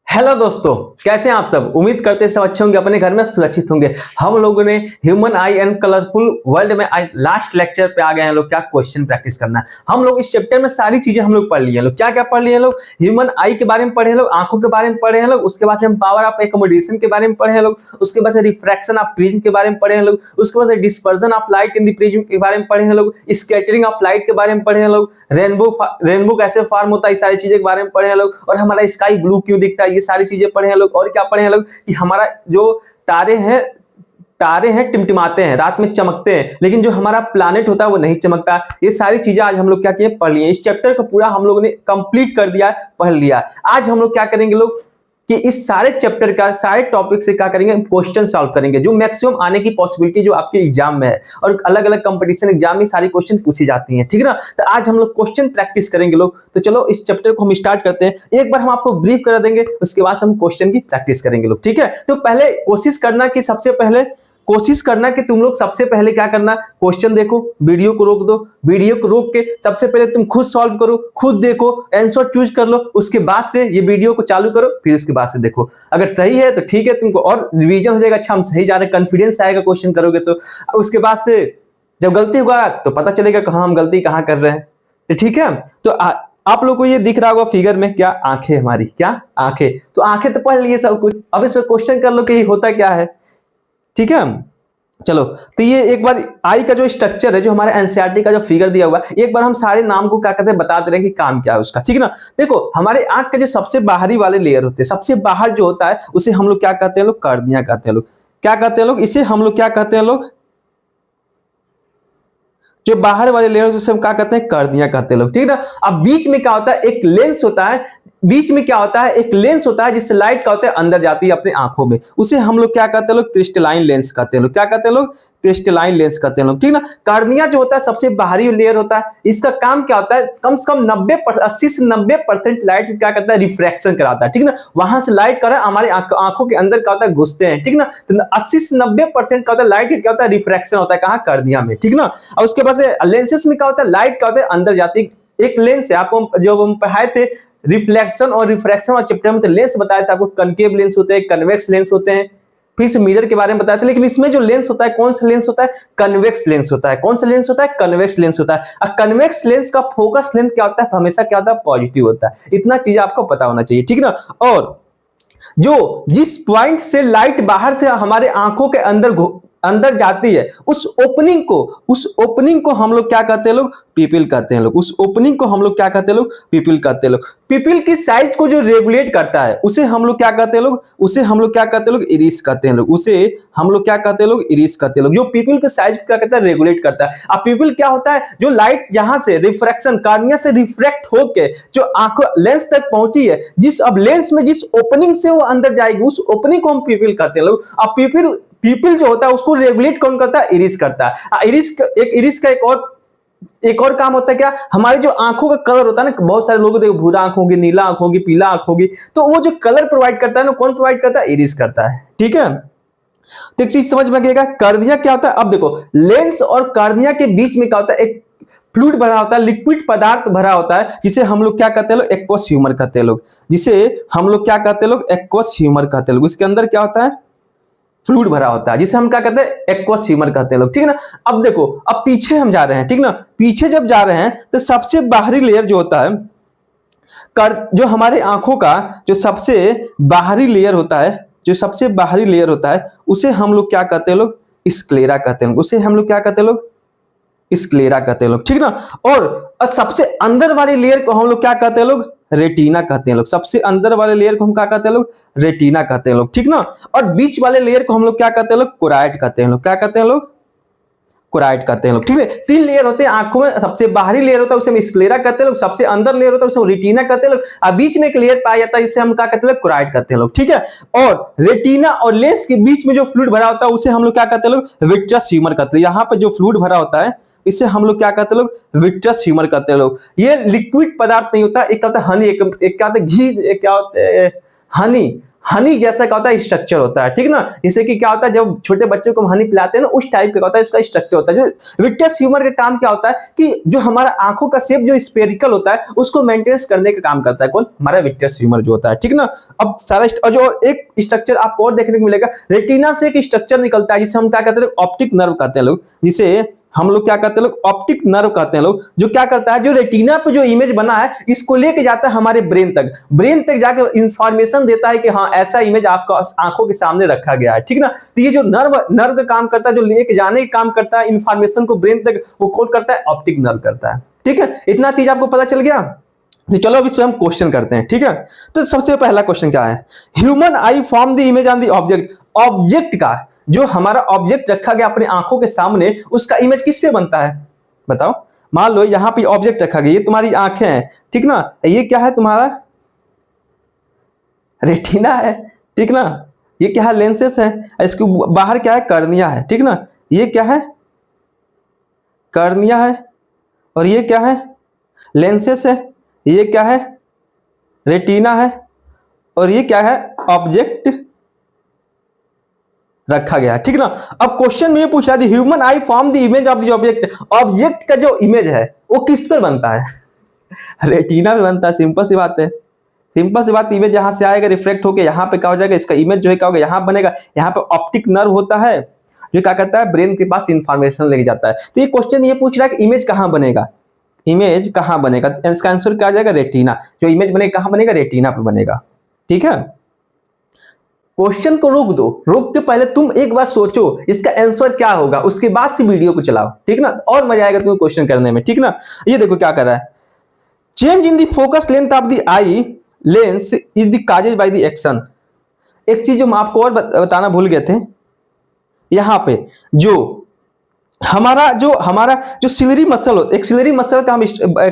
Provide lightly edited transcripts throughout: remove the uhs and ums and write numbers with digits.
Hello दोस्तों, कैसे हैं आप सब। उम्मीद करते हैं सब अच्छे होंगे, अपने घर में सुरक्षित होंगे। हम लोगों ने human I and colourful world में आज लास्ट लेक्चर पे आ गए हैं लोग। क्या क्वेश्चन प्रैक्टिस करना है। हम लोग इस चैप्टर में सारी चीजें हम लोग पढ़ लिए हैं लोग। क्या क्या पढ़ लिए हैं लोग। ह्यूमन आई के बारे में पढ़े हैं लोग, आंखों के बारे में पढ़े हैं लोग। उसके बाद से हम पावर ऑफ एकोमोडेशन के बारे में पढ़े हैं लोग। उसके बाद से रिफ्रैक्शन ऑफ प्रिज्म के बारे में पढ़े हैं लोग। उसके बाद से dispersion of light in the prism के बारे में पढ़े हैं लोग। स्कैटरिंग ऑफ लाइट के बारे में पढ़े हैं लोग। रेनबो कैसे फॉर्म होता है, इस सारी चीजें के बारे में पढ़े हैं लोग। और हमारा स्काई ब्लू क्यों दिखता है, ये सारी चीजें पढ़े हैं लोग। और क्या पढ़े हैं लोग कि हमारा जो तारे हैं टिमटिमाते हैं, रात में चमकते हैं, लेकिन जो हमारा प्लैनेट होता है वो नहीं चमकता। ये सारी चीजें आज हम लोग क्या किए, पढ़ लिए। इस चैप्टर को पूरा हम लोगों ने कंप्लीट कर दिया, पढ़ लिया। आज हम लोग क्या करेंगे लोग कि इस सारे चैप्टर का, सारे टॉपिक से क्या करेंगे, क्वेश्चन सॉल्व करेंगे जो मैक्सिमम आने की पॉसिबिलिटी जो आपके एग्जाम में है। और अलग अलग कंपटीशन एग्जाम में सारी क्वेश्चन पूछी जाती हैं, ठीक है ना। तो आज हम लोग क्वेश्चन प्रैक्टिस करेंगे लोग। तो चलो इस चैप्टर को हम स्टार्ट करते हैं। एक बार हम आपको ब्रीफ करा देंगे, उसके बाद हम क्वेश्चन की प्रैक्टिस करेंगे लोग, ठीक है। तो पहले कोशिश करना कि तुम लोग सबसे पहले क्या करना, क्वेश्चन देखो, वीडियो को रोक दो, वीडियो को रोक के सबसे पहले तुम खुद सॉल्व करो, खुद देखो, आंसर चूज कर लो। उसके बाद से ये वीडियो को चालू करो, फिर उसके बाद से देखो। अगर सही है तो ठीक है, तुमको और रिवीजन हो जाएगा। अच्छा, हम सही जा रहे हैं, कॉन्फिडेंस आएगा क्वेश्चन करोगे तो। उसके बाद से जब गलती होगा तो पता चलेगा कहाँ हम गलती कहाँ कर रहे हैं, तो ठीक है। तो आप लोग को ये दिख रहा होगा फिगर में, क्या आंखें, हमारी क्या आंखें। तो आंखें तो पढ़ लिए सब कुछ, अब इसमें क्वेश्चन कर लो कि ये होता क्या है, ठीक है। चलो, तो ये एक बार आई का जो स्ट्रक्चर है, जो हमारे एनसीईआरटी का जो फिगर दिया हुआ है, एक बार हम सारे नाम को क्या कहते हैं बता दे रहे हैं कि काम क्या है उसका, ठीक है ना। देखो, हमारे आंख के जो सबसे बाहरी वाले लेयर होते हैं, सबसे बाहर जो होता है उसे हम लोग क्या कहते हैं लोग, कर्निया कहते हैं लोग। क्या कहते हैं लोग, इसे हम लोग क्या कहते हैं लोग, जो बाहर वाले लेयर उसे हम क्या कहते हैं, कर्निया कहते हैं लोग, ठीक है ना। अब बीच में क्या होता है, एक लेंस होता है। बीच में क्या होता है, एक लेंस होता है जिससे लाइट क्या होता है, अंदर जाती है अपने आंखों में। उसे हम लोग क्या कहते हैं लोग, क्रिस्टलाइन लेंस कहते हैं लोग। क्या कहते हैं लोग, क्रिस्टलाइन लेंस कहते हैं लोग, ठीक ना। कार्निया जो होता है सबसे बाहरी लेयर होता है। इसका काम क्या होता है, कम से कम 80 से 90% लाइट क्या करता है, रिफ्रैक्शन कराता है, ठीक ना। वहां से लाइट कर हमारे आंखों के अंदर क्या होता है, घुसते हैं, ठीक ना। तो 80 से 90% क्या होता है, लाइट क्या होता है, रिफ्रैक्शन होता है, कहाँ, कार्निया में, ठीक ना। और उसके बाद लेंसेस में क्या होता है, लाइट क्या होता है, अंदर जाती है। एक लेंस है, आपको जो हम पढ़ाए थे रिफ्लेक्शन और रिफ्रैक्शन और चैप्टर में, तो लेंस बताया था आपको, कनकेव लेंस होते हैं, कन्वेक्स लेंस होते हैं। फिर से मिरर के बारे में बताया था, लेकिन इसमें जो लेंस होता है, कौन सा लेंस होता है, कन्वेक्स लेंस होता है। कौन सा लेंस होता है, कन्वेक्स लेंस होता है। और कन्वेक्स लेंस का फोकस लेंथ क्या होता है, हमेशा क्या होता है, पॉजिटिव होता है। इतना चीज आपको पता होना चाहिए, ठीक ना। और जो जिस पॉइंट से लाइट बाहर से हमारे आंखों के अंदर जाती है, उस ओपनिंग को हम लोग क्या कहते हैं लोग, पिपिल कहते हैं लोग। उस ओपनिंग को हम लोग क्या कहते हैं लोग, पिपिल कहते हैं लोग। पिपिल की साइज को जो रेगुलेट करता है उसे हम लोग क्या कहते हैं लोग, उसे हम लोग क्या कहते हैं लोग, इरिस कहते हैं लोग। उसे हम लोग क्या कहते हैं लोग, इरिस कहते हैं लोग। जो पिपिल के साइज को क्या कहता है, रेगुलेट करता है। अब पिपिल क्या होता है, जो लाइट जहां से रिफ्रैक्शन, कार्निया से रिफ्रैक्ट होकर जो आंखों लेंस तक पहुंची है, अब लेंस में जिस ओपनिंग से वो अंदर जाएगी, उस ओपनिंग को हम पिपिल कहते हैं लोग। अब पिपिल जो होता है उसको रेगुलेट कौन करता है, इरिस करता है। इरिस का एक और काम होता है क्या, हमारे जो आंखों का कलर होता है ना, बहुत सारे लोग देखो भूरा आंख होगी, नीला आंख होगी, पीला आंख होगी, तो वो जो कलर प्रोवाइड करता है ना, कौन प्रोवाइड करता है, इरिस करता है, ठीक है। तो एक चीज समझ में आएगा, कर्निया क्या होता है। अब देखो, लेंस और कर्निया के बीच में क्या होता है, एक फ्लूइड भरा होता है, लिक्विड पदार्थ भरा होता है, जिसे हम लोग क्या कहते हैं लोग, एक्वस ह्यूमर कहते हैं लोग। जिसे हम लोग क्या कहते हैं लोग, एक्वस ह्यूमर कहते हैं लोग। इसके अंदर क्या होता है, फ्लूइड भरा होता है, जिसे हम क्या कहते हैं, एक्वस ह्यूमर कहते हैं लोग, ठीक है ना। अब देखो, अब पीछे हम जा रहे हैं, ठीक ना। पीछे जब जा रहे हैं तो सबसे बाहरी लेयर जो होता है, जो हमारे आंखों का जो सबसे बाहरी लेयर होता है, उसे हम लोग क्या कहते हैं लोग, स्क्लेरा कहते हैं। उसे हम लोग क्या कहते हैं लोग, स्क्लेरा कहते हैं लोग, ठीक ना। और सबसे अंदर वाले लेयर को हम लोग क्या कहते हैं लोग, रेटिना कहते हैं लोग। सबसे अंदर वाले लेयर को हम क्या कहते हैं लोग, रेटिना कहते हैं लोग, ठीक ना। और बीच वाले लेयर को हम लोग क्या कहते हैं लोग, कोराइड कहते हैं लोग। क्या कहते हैं लोग, कोराइड कहते हैं लोग, ठीक है। 3 लेयर होते हैं आंखों में। सबसे बाहरी लेयर होता है उसे हम स्क्लेरा कहते हैं लोग, सबसे अंदर लेयर होता है उसे हम रेटिना कहते हैं लोग, और बीच में एक लेयर पाया जाता है जिसे हम क्या कहते हैं लोग, कोराइड कहते हैं लोग, ठीक है। और रेटिना और लेंस के बीच में जो फ्लूइड भरा होता है उसे हम लोग क्या कहते हैं लोग, विट्रस ह्यूमर कहते हैं। यहाँ पे जो फ्लूइड भरा होता है इसे हम लोग क्या कहते हैं लोग, विट्रस ह्यूमर कहते हैं लोग। ये लिक्विड पदार्थ नहीं होता, एक क्या होता है हनी, एक क्या होता है घी, एक क्या होता है हनी हनी जैसा क्या होता है स्ट्रक्चर होता है, ठीक ना। जैसे कि क्या होता है जब छोटे बच्चों को हम हनी पिलाते हैं ना, उस टाइप का होता है इसका स्ट्रक्चर होता है। जो विट्रियस ह्यूमर का काम क्या होता है कि जो हमारा आंखों का शेप जो स्फेरिकल होता है उसको मेंटेनेंस करने का काम करता है। कौन? हमारा विट्रियस ह्यूमर जो होता है, ठीक ना। अब सारा और जो एक स्ट्रक्चर आपको और देखने को मिलेगा, रेटिना से एक स्ट्रक्चर निकलता है जिसे हम क्या कहते हैं, ऑप्टिक नर्व कहते हैं लोग, जिसे हम लोग क्या कहते हैं लोग, ऑप्टिक नर्व कहते हैं लोग। जो क्या करता है, जो रेटिना पे जो इमेज बना है इसको लेके जाता है हमारे ब्रेन तक जाके इंफॉर्मेशन देता है कि हाँ ऐसा इमेज आपका आंखों के सामने रखा गया है, ठीक ना। तो ये जो नर्व का काम करता है, जो लेके जाने का काम करता है इंफॉर्मेशन को ब्रेन तक, वो कौन करता है? ऑप्टिक नर्व करता है, ठीक है। इतना चीज आपको पता चल गया। तो चलो अब इस पे हम क्वेश्चन करते हैं, ठीक है। तो सबसे पहला क्वेश्चन क्या है? Human I form the image on the object. Object का जो हमारा ऑब्जेक्ट रखा गया अपने आंखों के सामने, उसका इमेज किस पे बनता है बताओ। मान लो यहाँ पे ऑब्जेक्ट रखा गया, ये तुम्हारी आंखें हैं, ठीक ना। ये क्या है? तुम्हारा रेटिना है, ठीक ना। ये क्या है? लेंसेस है। इसके बाहर क्या है? कर्निया है, ठीक ना। ये क्या है? कर्निया है। और ये क्या है? लेंसेस है। ये क्या है? रेटिना है। और ये क्या है? ऑब्जेक्ट रखा गया, ठीक ना। अब क्वेश्चन में ये पूछ रहा है human I form the image of the object. Object का जो इमेज है वो किस पर बनता है? रेटिना पे बनता है। सिंपल सी बात है, सिंपल सी बात। इमेज यहां से आएगा, रिफ्लेक्ट होकर यहाँ पे क्या हो जाएगा, इसका इमेज जो है क्या होगा, यहाँ बनेगा। यहाँ पे ऑप्टिक नर्व होता है जो क्या करता है, ब्रेन के पास इंफॉर्मेशन लेके जाता है। तो ये क्वेश्चन ये पूछ रहा है कि इमेज कहाँ बनेगा, इमेज कहाँ बनेगा। इसका आंसर क्या आ जाएगा? रेटिना। जो इमेज बनेगा कहाँ बनेगा? रेटिना पे बनेगा, ठीक है। क्वेश्चन को रोक दो, रोक के पहले तुम एक बार सोचो इसका आंसर क्या होगा, उसके बाद से वीडियो को चलाओ, ठीक ना। और मजा आएगा तुम्हें क्वेश्चन करने में, ठीक ना। ये देखो क्या कर रहा है, change in the focus length of the eye lens is the causes bye the action. एक चीज जो हम आपको और बताना भूल गए थे, यहां पे जो हमारा जो सिलरी मसल हो, एक सिलरी मसल का हम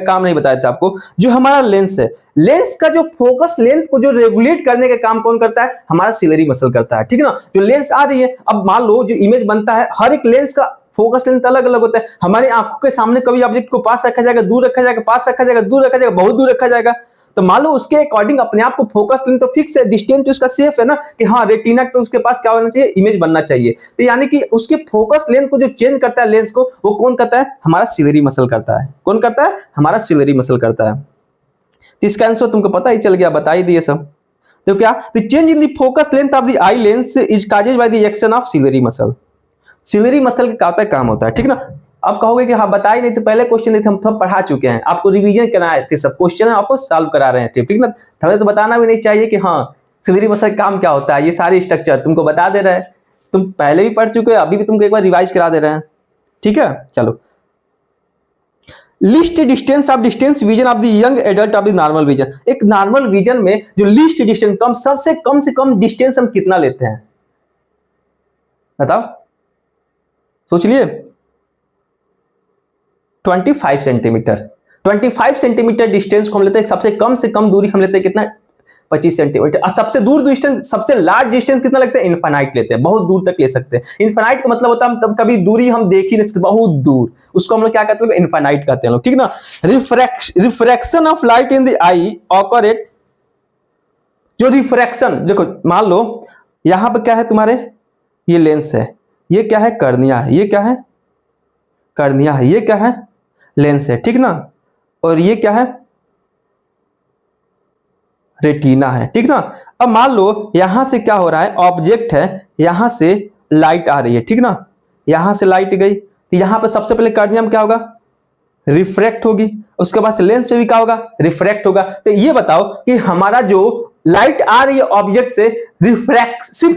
काम नहीं बताए थे आपको। जो हमारा लेंस है, लेंस का जो फोकस लेंथ को जो रेगुलेट करने का काम कौन करता है? हमारा सिलरी मसल करता है, ठीक ना। जो लेंस आ रही है, अब मान लो जो इमेज बनता है, हर एक लेंस का फोकस लेंथ अलग अलग होता है। हमारी आंखों के सामने कभी ऑब्जेक्ट को पास रखा जाएगा, दूर रखा जाएगा, पास रखा जाएगा, दूर रखा जाएगा, बहुत दूर रखा जाएगा। तो मान लो उसके अकॉर्डिंग अपने आप को फोकस लेंथ तो फिक्स है, डिस्टेंस तो उसका सेफ है ना, कि हाँ रेटिना पे उसके पास क्या होना चाहिए, इमेज बनना चाहिए। तो यानी कि उसके फोकस लेंथ को जो चेंज करता है लेंस को, वो कौन करता है? हमारा सिलरी मसल करता है। कौन करता है? हमारा सिलरी मसल करता है। तो इसका आंसर तुमको पता ही चल गया, बता ही दिए सब। तो क्या, the change in the focus length of the eye lens is caused by the action of ciliary muscle. Ciliary muscle का काम होता है, ठीक ना। अब कहोगे कि हाँ बताई नहीं, तो पहले क्वेश्चन नहीं थे, हम सब पढ़ा चुके हैं, आपको रिवीजन कराए थे, सब क्वेश्चन आपको सॉल्व करा रहे हैं, ठीक ना। हमें तो बताना भी नहीं चाहिए कि हाँ सिलरी मसल काम क्या होता है, ये सारी स्ट्रक्चर तुमको बता दे रहे हैं। तुम पहले भी पढ़ चुके हो, अभी भी तुमको एक बार रिवाइज करा दे रहे हैं, ठीक है। चलो, least distance of distance vision of the young adult of the normal vision. एक नॉर्मल विजन में जो लीस्ट डिस्टेंस, सबसे कम से कम डिस्टेंस हम कितना लेते हैं बताओ, सोच लिए। 25 सेंटीमीटर। 25 सेंटीमीटर डिस्टेंस को हम लेते हैं, सबसे कम से कम दूरी हम लेते हैं कितना? 25 सेंटीमीटर। और सबसे दूर डिस्टेंस, सबसे लार्ज डिस्टेंस कितना लगता है? इनफाइनाइट लेते हैं, बहुत दूर तक ले सकते हैं। इनफाइनाइट का मतलब होता है हम तब कभी दूरी हम देख ही नहीं सकते, बहुत दूर, उसको हम लोग क्या कहते हैं? इनफाइनाइट कहते हैं लोग, ठीक ना। Refraction of light in the I occur eight, जो रिफ्रैक्शन, देखो मान लो यहां पर क्या है तुम्हारे, ये लेंस है, ये क्या है? कर्निया है। ये क्या है? कर्निया है। ये क्या है? लेंस है, ठीक ना। और ये क्या है? रेटिना है, ठीक ना। अब मान लो यहां से क्या हो रहा है, ऑब्जेक्ट है, यहां से लाइट आ रही है, ठीक ना। यहां से लाइट गई तो यहां पे सबसे पहले कर्निया में क्या होगा? रिफ्रैक्ट होगी। उसके बाद लेंस से भी क्या होगा? रिफ्रैक्ट होगा। तो ये बताओ कि हमारा जो लाइट आ रही है ऑब्जेक्ट से, रिफ्लेक्शन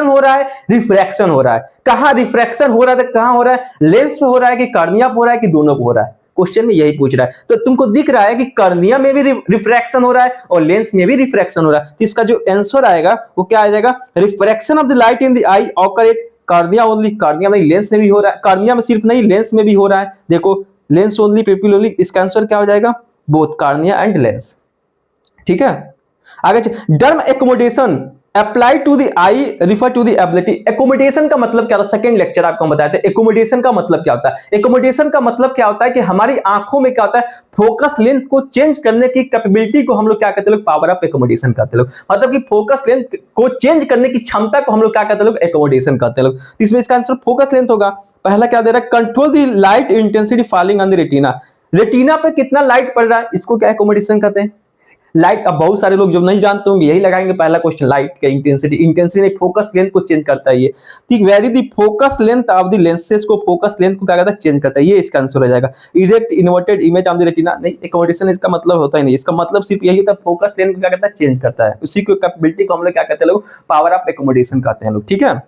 हो रहा है, रिफ्रैक्शन हो रहा है। कहां रिफ्रैक्शन हो रहा है? तो कहां हो रहा है? लेंस पे हो रहा है कि कर्निया पे हो रहा है कि दोनों पे हो रहा है? क्वेश्चन में यही पूछ रहा है। तो तुमको दिख रहा है कि कर्निया में भी रिफ्रैक्शन हो रहा है और लेंस में भी रिफ्रैक्शन हो रहा है। तो इसका जो आंसर आएगा वो क्या आ जाएगा? Refraction of the light in the I occur eight cornea only. Cornea में लेंस में भी हो रहा है, कर्निया में सिर्फ नहीं, लेंस में भी हो रहा है। देखो, लेंस ओनली, पेपिल ओनली। इसका आंसर क्या हो जाएगा? बोथ कर्निया एंड लेंस, ठीक है। आगे term accommodation apply to the eye refer to the ability. Accommodation का मतलब क्या होता है, सेकंड लेक्चर आपको हम बताए थे एकोमोडेशन का मतलब क्या होता है। एकोमोडेशन का मतलब क्या होता है कि हमारी आंखों में क्या होता है, फोकस लेंथ को चेंज करने की कैपेबिलिटी को हम लोग क्या कहते हैं, लोग पावर ऑफ एकोमोडेशन कहते हैं लोग। मतलब कि फोकस लेंथ को चेंज करने की क्षमता को हम लोग क्या कहते हैं, लोग एकोमोडेशन कहते हैं लोग। इसमें इसका आंसर फोकस लेंथ होगा। पहला क्या दे रहा है, control the light intensity falling on the retina. Retina पे कितना लाइट पड़ रहा है, इसको क्या एकोमोडेशन कहते हैं, लाइट। अब बहुत सारे लोग जो नहीं जानते होंगे यही लगाएंगे पहला क्वेश्चन, लाइट का इंटेंसिटी। इंटेंसिटी नहीं, फोकस लेंथ को चेंज करता है ये, ठीक। Very the focus length of the lenses को, फोकस लेंथ को क्या करता है, चेंज करता है। ये इसका आंसर हो जाएगा। Erect inverted image on the retina, नहीं, एकोमोडेशन इसका मतलब होता ही नहीं। इसका मतलब सिर्फ यही होता है, फोकस लेंथ को क्या करता है, चेंज करता है। उसी को कैपेबिलिटी को हम लोग क्या कहते हैं, लोग पावर ऑफ एकोमोडेशन कहते हैं लोग, ठीक है।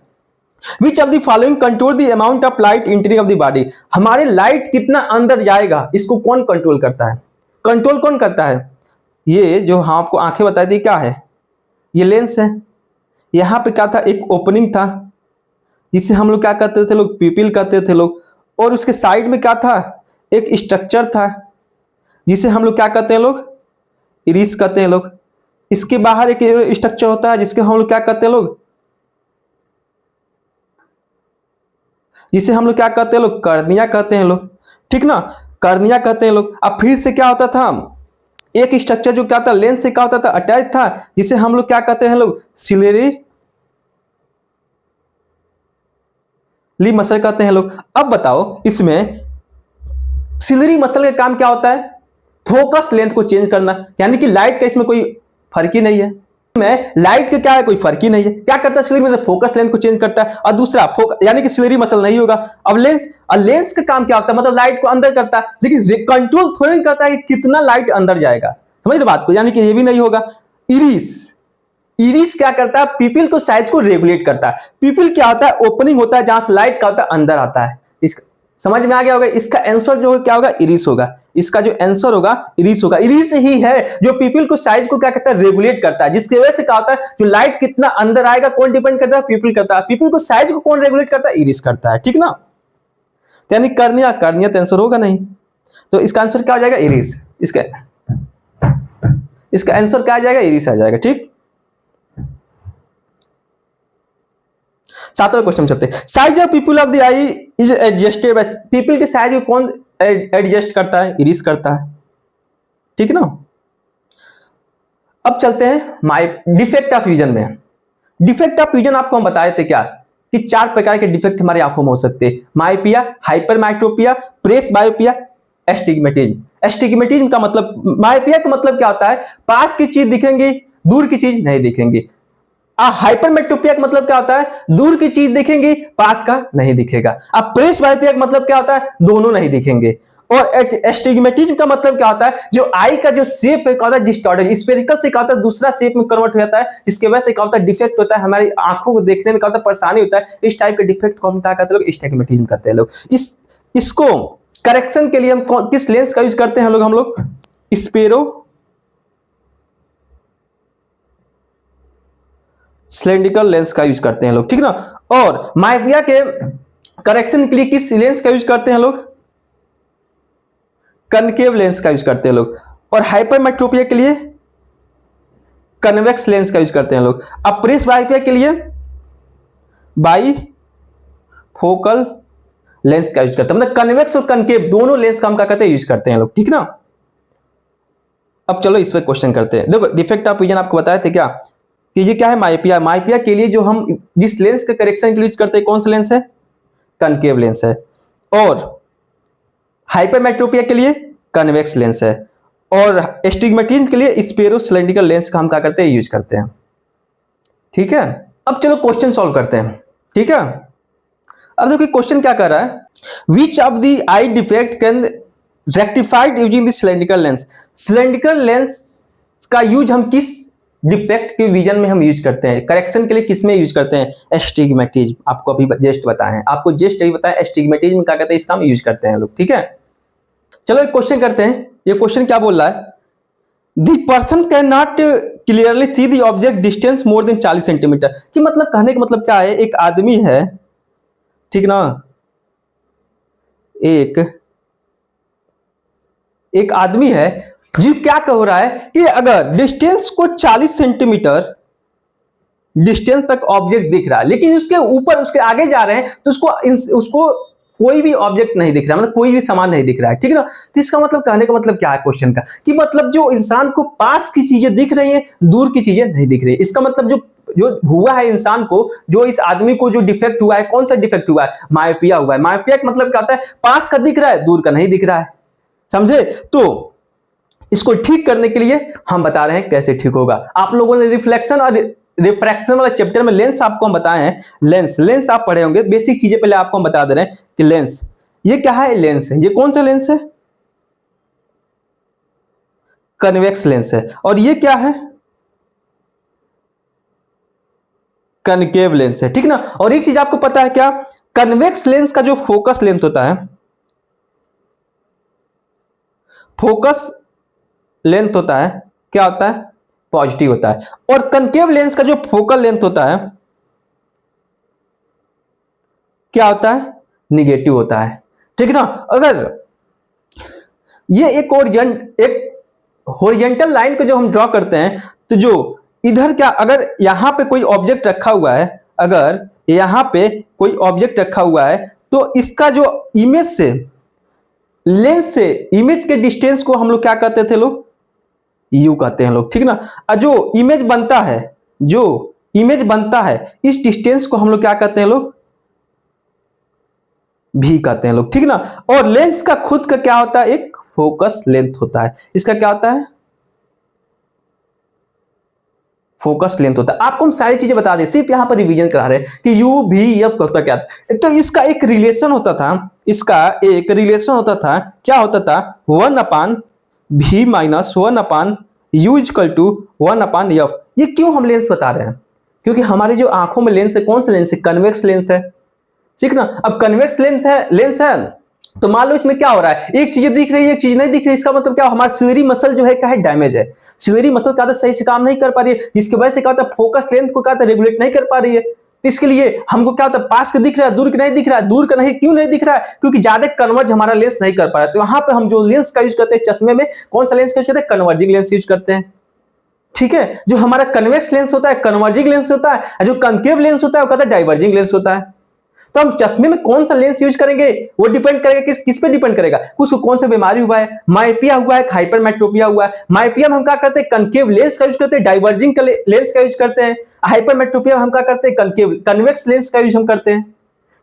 Which of the following control the amount of light entering of the body? हमारे लाइट कितना अंदर जाएगा, इसको कौन कंट्रोल करता है, कंट्रोल कौन करता है। ये जो हाँ आपको आंखें बताई थी क्या है, ये लेंस है। यहाँ पे क्या था, एक ओपनिंग था जिसे हम लोग क्या कहते थे लोग, पिपिल कहते थे लोग। और उसके साइड में क्या था, एक स्ट्रक्चर था जिसे हम लोग क्या कहते हैं लोग, इरिस कहते हैं लोग। इसके बाहर एक स्ट्रक्चर होता है जिसके हम लोग क्या कहते हैं लोग, जिसे हम लोग क्या कहते हैं लोग, कर्निया कहते हैं लोग, ठीक ना, कर्निया कहते हैं लोग। अब फिर से क्या होता था, एक स्ट्रक्चर जो क्या था, लेंस से क्या होता था, अटैच था, जिसे हम लोग क्या कहते हैं लोग, सिलेरी ली मसल कहते हैं लोग। अब बताओ इसमें सिलेरी मसल का काम क्या होता है, फोकस लेंथ को चेंज करना, यानी कि लाइट का इसमें कोई फर्क ही नहीं है। में लाइट का क्या है, कोई फर्क ही नहीं है। क्या करता है सिलेरी मसल, फोकस लेंथ को चेंज करता है। और दूसरा यानी कि सिलेरी मसल नहीं होगा। अब लेंस का काम क्या होता है, मतलब लाइट को अंदर करता है, लेकिन कंट्रोल थोड़ी नहीं करता है कि कितना लाइट अंदर जाएगा, समझ लो बात को, यानी कि ये भी नहीं होगा। इरिस क्या करता है, पीपल को साइज को रेगुलेट करता है। पीपल क्या होता है, ओपनिंग होता है जहां से लाइट क्या होता है, अंदर आता है। इसका समझ में आ गया होगा। इसका आंसर जो क्या होगा, इरिस होगा। इसका जो आंसर होगा इरिस होगा। इरिस ही है जो पीपल को साइज को क्या कहता है, रेगुलेट करता है, जिसकी वजह से क्या होता है, जो लाइट कितना अंदर आएगा कौन डिपेंड करता है, पीपल करता है। पीपल को साइज को कौन रेगुलेट करता है, इरिस करता है, ठीक ना। यानी कर्निया तो आंसर होगा नहीं, तो इसका आंसर क्या आ जाएगा, इरिस। इसका आंसर क्या आ जाएगा, इरिस आ जाएगा, ठीक। सातवां क्वेश्चन चलते हैं। Size of people of the eye is adjusted by, people के साइज को कौन एडजस्ट करता है, इरिस करता है, ठीक ना। अब चलते हैं डिफेक्ट ऑफ विजन में। डिफेक्ट ऑफ विजन आपको हम बताए थे क्या, कि 4 प्रकार के डिफेक्ट हमारी आंखों में हो सकते हैं, myopia, hypermetropia, presbyopia, astigmatism. Astigmatism का मतलब, मायोपिया का मतलब क्या होता है, पास की चीज दिखेंगी, दूर की चीज नहीं दिखेंगी। हाइपरमेट्रोपिया का मतलब क्या होता है, दूर की चीज दिखेंगी, पास का नहीं दिखेगा। अब प्रेस बायोपिया का मतलब क्या होता है, दोनों नहीं दिखेंगे। और एस्टिग्मेटिज्म का मतलब क्या होता है, जो आई का जो शेप है क्या होता है, डिस्टॉर्टेड, स्फेरिकल से क्या होता है, दूसरा शेप में कन्वर्ट हो जाता है, जिसकी वजह से क्या होता है, डिफेक्ट होता है, हमारी आंखों को देखने में क्या होता है, परेशानी होता है। इस टाइप के डिफेक्ट को हम क्या कहते हैं लोग, एस्टिग्मेटिज्म कहते हैं लोग। इसको करेक्शन के लिए हम किस लेंस का यूज करते हैं हम लोग स्पेरो सिलेंड्रिकल लेंस का यूज करते हैं लोग, ठीक ना। और मायोपिया के करेक्शन के लिए किस लेंस का यूज करते हैं लोग, कनकेव लेंस का यूज करते हैं लोग। और हाइपरमेट्रोपिया के लिए कन्वेक्स लेंस का यूज करते हैं लोग। अब प्रेस बायोपिया के लिए बाई फोकल लेंस का यूज करते हैं, मतलब कन्वेक्स और कनकेव दोनों लेंस का हम क्या कहते हैं, यूज करते हैं लोग, ठीक ना। अब चलो इस पे क्वेश्चन करते हैं। देखो डिफेक्ट ऑफ विजन आपको बताए थे क्या, कि ये क्या है, मायोपिया। मायोपिया के लिए जो हम जिस लेंस के करेक्शन के लिए यूज करते हैं, कौन सा लेंस है, कनकेव लेंस है। और हाइपरमेट्रोपिया के लिए कन्वेक्स लेंस है। और एस्टिग्मेटिज्म के लिए स्पेरो सिलेंड्रिकल लेंस का हम क्या करते हैं, यूज करते हैं, ठीक है। अब चलो क्वेश्चन सॉल्व करते हैं, ठीक है। अब देखो क्वेश्चन क्या कर रहा है, which of the I defect can rectified using the cylindrical lens. Cylindrical lens का यूज हम किस डिफेक्ट के विजन में हम यूज करते हैं, करेक्शन के लिए किस में यूज करते हैं, एस्टिग्मेटिज्म। आपको अभी जस्ट बताए हैं, आपको जस्ट अभी बताया एस्टिग्मेटिज्म क्या कहते हैं, इसका हम यूज करते हैं लोग, ठीक है। चलो एक क्वेश्चन करते हैं। ये क्वेश्चन क्या बोल रहा है, the person can not clearly see the object distance more than 40 centimetre. कि मतलब कहने का मतलब क्या है, एक आदमी है, ठीक ना, एक आदमी है जी, क्या कह रहा है कि अगर डिस्टेंस को 40 सेंटीमीटर डिस्टेंस तक ऑब्जेक्ट दिख रहा है, लेकिन उसके ऊपर उसके आगे जा रहे हैं तो उसको कोई भी ऑब्जेक्ट नहीं दिख रहा, मतलब कोई भी सामान नहीं दिख रहा है, ठीक है ना। तो इसका मतलब कहने का मतलब क्या है क्वेश्चन का, कि मतलब जो इंसान को पास की चीजें दिख रही हैं, दूर की चीजें नहीं दिख रही। इसका मतलब जो जो हुआ है इंसान को, जो इस आदमी को जो डिफेक्ट हुआ है, कौन सा डिफेक्ट हुआ है, मायोपिया हुआ है। मायोपिया का मतलब क्या होता है, पास का दिख रहा है, दूर का नहीं दिख रहा है, समझे। तो इसको ठीक करने के लिए हम बता रहे हैं कैसे ठीक होगा। आप लोगों ने रिफ्लेक्शन और रिफ्रैक्शन वाला चैप्टर में लेंस आपको हम बताए हैं, लेंस आप पढ़े होंगे, बेसिक चीजें पहले आपको हम बता दे रहे हैं कि लेंस ये क्या है, लेंस है। ये कौन सा लेंस है, कन्वेक्स लेंस है। और ये क्या है, कनकेव लेंस है, ठीक ना। और एक चीज आपको पता है क्या, कन्वेक्स लेंस का जो फोकस लेंथ होता है, फोकस लेंथ होता है क्या होता है, पॉजिटिव होता है। और कनकेव लेंस का जो फोकल लेंथ होता है क्या होता है, निगेटिव होता है, ठीक ना। अगर ये एक हॉरिजॉन्टल लाइन को जो हम ड्रॉ करते हैं, तो जो इधर क्या, अगर यहां पे कोई ऑब्जेक्ट रखा हुआ है, अगर यहां पे कोई ऑब्जेक्ट रखा हुआ है, तो इसका जो इमेज से, लेंस से इमेज के डिस्टेंस को हम लोग क्या कहते थे लोग, यू कहते हैं लोग, ठीक ना। और जो इमेज बनता है, जो इमेज बनता है, इस डिस्टेंस को हम लोग क्या कहते हैं लोग, भी कहते हैं लोग, ठीक ना। और लेंस का खुद का क्या होता है, एक फोकस लेंथ होता है। इसका क्या होता है, फोकस लेंथ होता है। आपको हम सारी चीजें बता दें, सिर्फ यहां पर रिवीजन करा रहे हैं कि यू भी एफ होता क्या। तो इसका एक रिलेशन होता था, इसका एक रिलेशन होता था, क्या होता था, 1/v minus 1/u equal to 1/f। ये क्यों हम लेंस बता रहे हैं, क्योंकि हमारी जो आंखों में लेंस है, कौन सा लेंस है, कन्वेक्स लेंस है, ठीक ना। अब कन्वेक्स लेंस है, तो मान लो इसमें क्या हो रहा है, एक चीज दिख रही है, एक चीज नहीं दिख रही। इसका मतलब क्या, हमारा सिलेरी मसल जो है क्या है, डैमेज है। सिलेरी मसल क्या सही से काम नहीं कर पा रही है, जिसकी वजह से क्या होता है, फोकस लेंथ को क्या रेगुलेट नहीं कर पा रही है। तो इसके लिए हमको क्या होता है, पास का दिख रहा है, दूर का नहीं दिख रहा है। दूर का नहीं, क्यों नहीं दिख रहा है, क्योंकि ज्यादा कन्वर्ज हमारा लेंस नहीं कर पा रहा है। तो वहां पे हम जो लेंस का यूज करते हैं चश्मे में, कौन सा लेंस का यूज करते हैं, कन्वर्जिंग लेंस यूज करते हैं, ठीक है। जो हमारा कन्वेक्स लेंस होता है, कन्वर्जिंग लेंस होता है, जो कनकेव लेंस होता है वो कहता है डाइवर्जिंग लेंस होता है। तो हम चश्मे में कौन सा लेंस यूज करेंगे, वो डिपेंड करेगा किस पे डिपेंड करेगा, उसको कौन सा बीमारी हुआ है, मायोपिया हुआ है, हाइपरमेट्रोपिया हुआ है। मायोपिया में हम क्या करते हैं, कनकेव लेंस का यूज करते हैं, डाइवर्जिंग का लेंस का यूज करते हैं। हाइपरमेट्रोपिया में हम क्या करते हैं, कन्वेक्स लेंस का यूज हम करते हैं,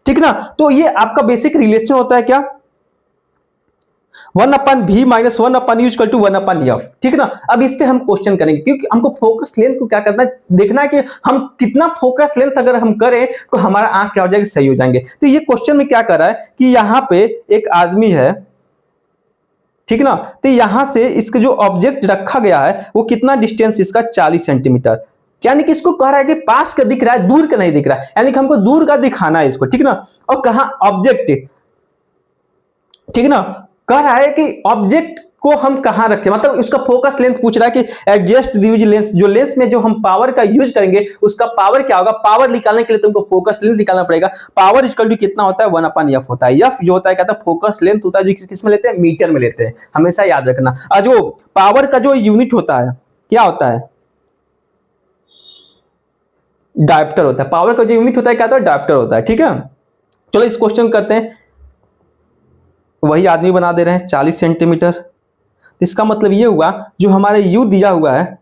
ठीक ना। तो ये आपका बेसिक रिलेशन होता है क्या, 1/v minus 1/u equal to 1/f, ठीक ना। अब इस पे हम क्वेश्चन करेंगे, क्योंकि हमको फोकस लेंथ को क्या करना है, देखना है कि हम कितना फोकस लेंथ अगर हम करें तो हमारा आंख क्या हो जाएगा, सही हो जाएंगे। तो ये क्वेश्चन में क्या कर रहा है कि यहां पे एक आदमी है, ठीक ना। तो यहां से इसका जो ऑब्जेक्ट रखा गया है वो कितना डिस्टेंस, इसका 40 सेंटीमीटर। यानी कि इसको कह रहा है कि पास का दिख रहा है, दूर का नहीं दिख रहा है, यानी कि हमको दूर का दिखाना है इसको, ठीक ना। और कहां ऑब्जेक्ट, ठीक ना, कह रहा है कि ऑब्जेक्ट को हम कहां रखें, मतलब उसका फोकस लेंथ पूछ रहा है कि एडजस्ट द लेंस, जो लेंस में जो हम पावर का यूज करेंगे उसका पावर क्या होगा। पावर निकालने के लिए तुमको फोकस लेंथ निकालना पड़ेगा। पावर इक्वल टू कितना होता है, 1/f होता है। एफ जो होता है क्या होता है, फोकस लेंथ होता है, जो किस में लेते हैं, मीटर में लेते हैं, हमेशा याद रखना। और जो पावर का जो यूनिट होता है क्या होता है, डायोप्टर होता है। पावर का जो यूनिट होता है क्या होता है, डायोप्टर होता है, ठीक है। चलो इस क्वेश्चन करते हैं, वही आदमी बना दे रहे हैं 40 सेंटीमीटर। इसका मतलब ये हुआ, जो हमारे यू दिया हुआ है,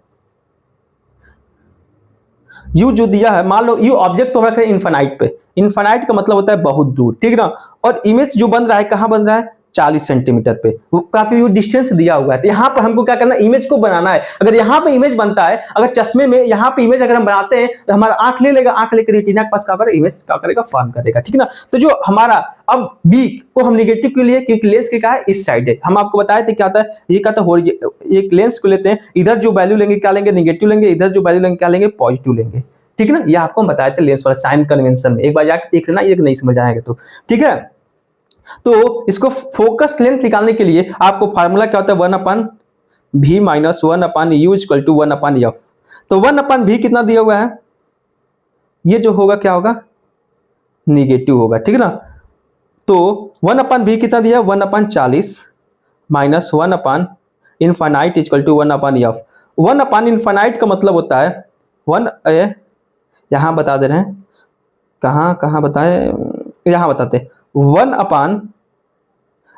यू जो दिया है, मान लो यू ऑब्जेक्ट को रख रहे हैं इन्फिनाइट पे। इन्फिनाइट का मतलब होता है बहुत दूर, ठीक ना। और इमेज जो बन रहा है कहां बन रहा है, 40 सेंटीमीटर पे, क्योंकि ये डिस्टेंस दिया हुआ है। तो यहाँ पर हमको क्या करना है, इमेज को बनाना है। अगर यहाँ पे इमेज बनता है, अगर चश्मे में यहाँ पे इमेज अगर हम बनाते हैं तो हमारा आंख ले लेगा, आंख लेकर रेटिना के पास क्या करेगा, इमेज क्या करेगा, फॉर्म करेगा, ठीक ना। तो जो हमारा अब बी को हम निगेटिव के लिए, क्योंकि लेंस के क्या है, इस साइड है। हम आपको बताए थे क्या होता है, ये क्या था, एक लेंस को लेते हैं, इधर जो वैल्यू लेंगे क्या लेंगे, निगेटिव लेंगे, इधर जो वैल्यू लेंगे क्या लेंगे, पॉजिटिव लेंगे, ठीक है ना। ये आपको हम बताए थे लेंस वाला साइन कन्वेंशन में, एक बार जाकर देख लेना, ये नहीं समझ आएगा तो, ठीक है। तो इसको फोकस लेंथ निकालने के लिए आपको फार्मूला क्या होता है, 1/v minus 1/u equal to 1/f। तो 1/v कितना दिया हुआ है, ये जो होगा क्या होगा, निगेटिव होगा, ठीक है ना। तो 1/v कितना दिया, 1/40 माइनस 1/इनफाइनाइट इक्वल टू 1/f। 1/इनफाइनाइट का मतलब होता है 1 यहाँ बता दे रहे हैं, कहाँ कहाँ बताए, यहाँ बताते हैं 1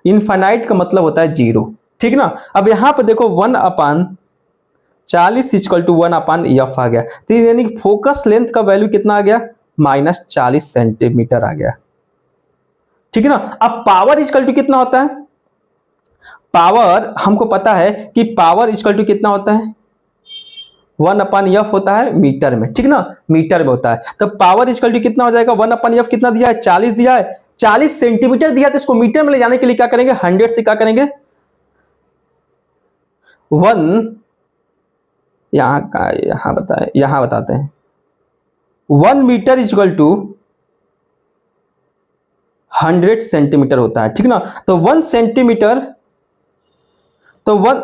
इनफाइनाइट का मतलब होता है 0, ठीक ना। अब यहाँ पे देखो 1/40 इक्वल टू 1/f आ गया, तो यानी कि फोकस लेंथ का वैल्यू कितना आ गया, -40 सेंटीमीटर आ गया, ठीक है ना। अब पावर इक्वल टू कितना होता है, पावर हमको पता है कि पावर इक्वल टू कितना होता है, 1/f होता है मीटर में, ठीक ना, मीटर में होता है। तो पावर इक्वल टू कितना हो जाएगा, 1/f कितना दिया है, 40 दिया है, 40 सेंटीमीटर दिया, तो इसको मीटर में ले जाने के लिए क्या करेंगे, 100 से क्या करेंगे, 1 यहाँ बताए, यहाँ बताते हैं 1 मीटर इक्वल टू 100 सेंटीमीटर होता है, ठीक ना। तो 1 सेंटीमीटर, तो 1,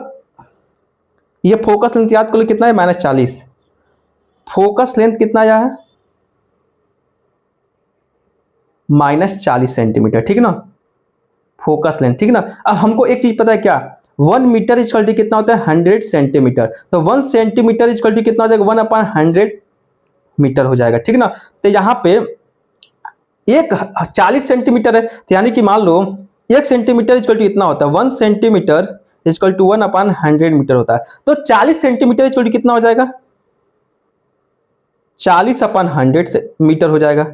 ये फोकस लेंथ याद कर लो कितना है, -40, फोकस लेंथ कितना आया है, -40 सेंटीमीटर, ठीक ना, फोकस लेंथ, ठीक ना। अब हमको एक चीज पता है क्या, 1 मीटर इक्वल टू कितना होता है, 100 सेंटीमीटर, तो 1 सेंटीमीटर इक्वल टू कितना हो जाएगा, 1/100 मीटर हो जाएगा, ठीक ना। तो यहाँ पे एक 40 सेंटीमीटर है, तो यानी कि मान लो 1 सेंटीमीटर इक्वल टू कितना होता है, 1 सेंटीमीटर इक्वल टू 1/100 मीटर होता है, तो 40 सेंटीमीटर इक्वल टू कितना हो जाएगा, 40/100 मीटर हो जाएगा,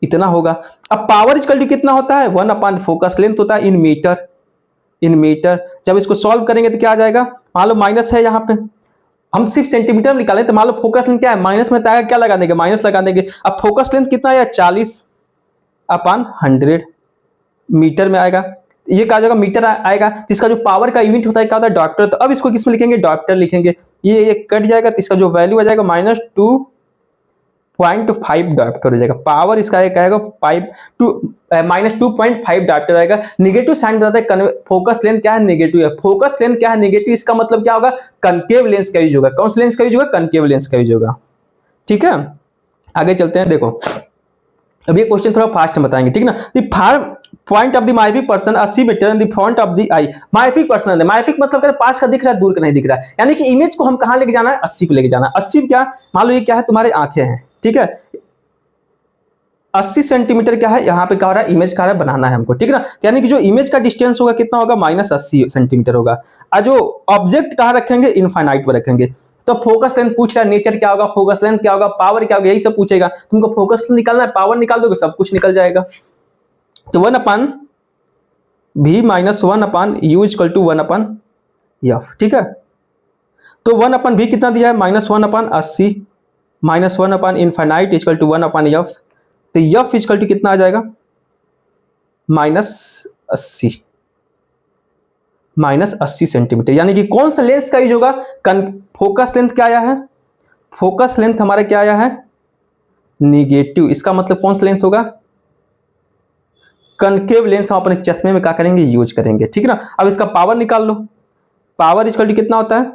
इतना होगा। अब पावर इक्वल टू कितना होता है, 1 फोकस लेंथ होता है इन मीटर, इन मीटर। जब इसको सॉल्व करेंगे तो क्या आ जाएगा, मान लो माइनस है यहाँ पे, हम सिर्फ सेंटीमीटर में निकालें, तो मान लो फोकस लेंथ क्या है, माइनस में आएगा, क्या लगा देंगे, माइनस लगा देंगे। अब फोकस लेंथ कितना आया, 40/100 मीटर में आएगा, ये क्या जाएगा, मीटर आएगा। इसका जो पावर का यूनिट होता है क्या होता है, डॉप्टर। तो अब इसको किसमें लिखेंगे, डॉप्टर लिखेंगे, ये कट जाएगा, तो इसका जो वैल्यू आ जाएगा -2.5 डॉप्टर हो जाएगा। पावर इसका एक आएगा -2.5 डॉप्टर आएगा। नेगेटिव साइन बताता है, फोकस लेंथ क्या है, नेगेटिव है, फोकस लेंथ क्या है, नेगेटिव, इसका मतलब क्या होगा, कनकेव लेंस का यूज होगा। कौन सा लेंस का यूज होगा, कनकेव लेंस का यूज होगा, ठीक है। आगे चलते हैं, देखो अब ये क्वेश्चन थोड़ा फास्ट में बताएंगे, ठीक ना। The far point of the myopic person 80 metre in the front of the eye. Myopic person है, मायोपिक मतलब क्या, पास का दिख रहा है, दूर का नहीं दिख रहा है, यानी कि इमेज को हम कहां लेके जाना है, 80 पे लेके जाना है। 80 क्या, मान लो ये क्या है, तुम्हारे आंखें हैं, ठीक है, 80 सेंटीमीटर क्या है, यहाँ पे क्या हो रहा है, इमेज का बनाना है हमको, ठीक है ना। यानी कि जो इमेज का डिस्टेंस होगा कितना होगा, -80 सेंटीमीटर होगा। और जो ऑब्जेक्ट कहाँ रखेंगे, इनफाइनाइट पर रखेंगे। तो फोकस लेंथ पूछ रहा है, नेचर क्या होगा, फोकस लेंथ क्या होगा, पावर क्या होगा, यही सब पूछेगा। तुमको फोकस निकालना है, पावर निकाल दोगे, सब कुछ निकल जाएगा। तो 1/v -1/u equal to 1/f, ठीक है। तो 1/v कितना दिया है, -1/80 -1/इनफाइनाइट इक्वल टू 1/f। तो f इक्वल टू कितना आ जाएगा, -80 सेंटीमीटर। यानी कि कौन सा लेंस का यूज होगा, फोकस लेंथ क्या आया है, फोकस लेंथ हमारा क्या आया है, निगेटिव। इसका मतलब कौन सा लेंस होगा, कनकेव लेंस हम अपने चश्मे में क्या करेंगे, यूज करेंगे, ठीक है ना। अब इसका पावर निकाल लो, पावर इक्वल टू कितना होता है,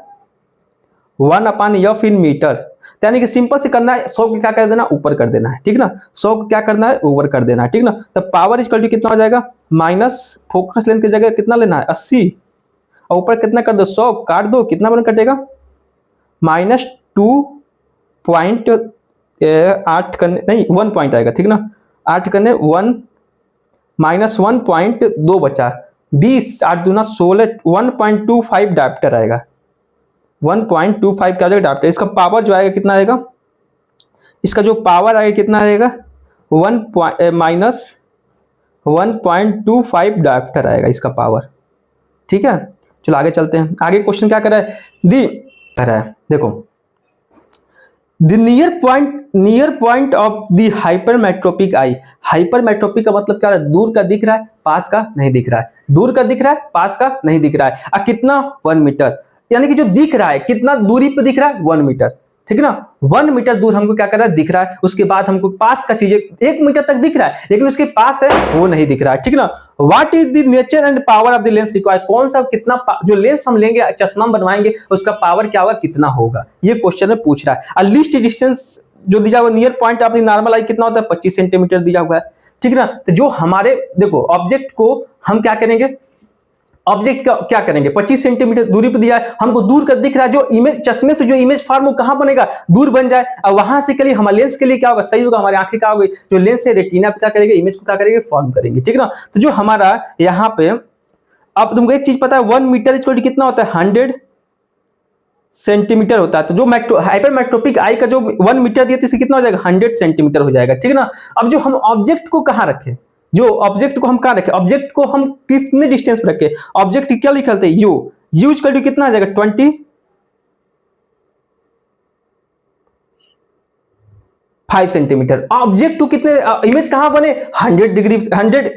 1/f इन मीटर। यानी कि सिंपल से करना है, 100 को क्या कर देना, ऊपर कर देना है, ठीक ना, 100 को क्या करना है, ऊपर कर देना है, ठीक ना। तो पावर इक्वल टू कितना हो जाएगा, माइनस फोकस लेंथ की जगह कितना लेना है, 80, और ऊपर कितना कर दो, 100 काट दो, कितना बन कटेगा, -2.8 करने नहीं 1 पॉइंट आएगा, ठीक ना, 8 करने 1 -1.2 बचा, 20 8 दूना 16, 1.25 डाप्टर आएगा, 1.25 क्या जाएगा डाप्टर। इसका पावर जो आएगा कितना आएगा, इसका जो पावर आएगा कितना आएगा, -1.25 डाप्टर आएगा इसका पावर, ठीक है। चलो आगे चलते हैं, आगे क्वेश्चन क्या कर रहा है, कह रहा है, देखो the near point of the hypermetropic I. Hypermetropic का मतलब क्या है, दूर का दिख रहा है, पास का नहीं दिख रहा है, दूर का दिख रहा है, पास का नहीं दिख रहा है। कितना, 1 मीटर। यानी कि जो दिख रहा है कितना दूरी पे दिख रहा है, 1 मीटर, ठीक है ना। 1 मीटर दूर हमको क्या कर रहा है, दिख रहा है। उसके बाद हमको पास का चीज 1 मीटर तक दिख रहा है, लेकिन उसके पास है वो नहीं दिख रहा है, ठीक है ना। What is the nature and power of the lens required. कौन सा कितना जो लेंस हम लेंगे, चश्मा बनवाएंगे, उसका पावर क्या होगा, कितना होगा, ये क्वेश्चन में पूछ रहा है। और लीस्ट डिस्टेंस जो दिया हुआ near point of the normal eye कितना होता है, 25 सेंटीमीटर दिया हुआ है, ठीक है ना। तो जो हमारे देखो ऑब्जेक्ट को हम क्या करेंगे, ऑब्जेक्ट का क्या करेंगे, 25 सेंटीमीटर दूरी पर दिया है, हमको दूर का दिख रहा है, जो इमेज चश्मे से जो इमेज फॉर्म वो कहां बनेगा, दूर बन जाए। और वहां से के लिए हमारे लेंस के लिए क्या होगा, सही होगा, हमारी आंखें क्या होगी, जो लेंस है रेटिना पे क्या करेंगे, इमेज को क्या करेंगे, फॉर्म करेंगे, ठीक है ना। तो जो हमारा यहाँ पे, अब तुमको एक चीज पता है, 1 मीटर इक्वल कितना होता है, 100 सेंटीमीटर होता है। तो जो हाइपरमेट्रोपिक आई का जो 1 मीटर दिया, तो इसका कितना हो जाएगा, 100 सेंटीमीटर हो जाएगा, ठीक है ना। अब जो हम ऑब्जेक्ट को कहां रखें, जो ऑब्जेक्ट को हम कहां रखें, ऑब्जेक्ट को हम कितने डिस्टेंस पर रखें, ऑब्जेक्ट क्या लिखते हैं, यू इक्वल टू कितना आ जाएगा, 25 सेंटीमीटर। ऑब्जेक्ट टू कितने, इमेज कहां बने, 100 डिग्री 100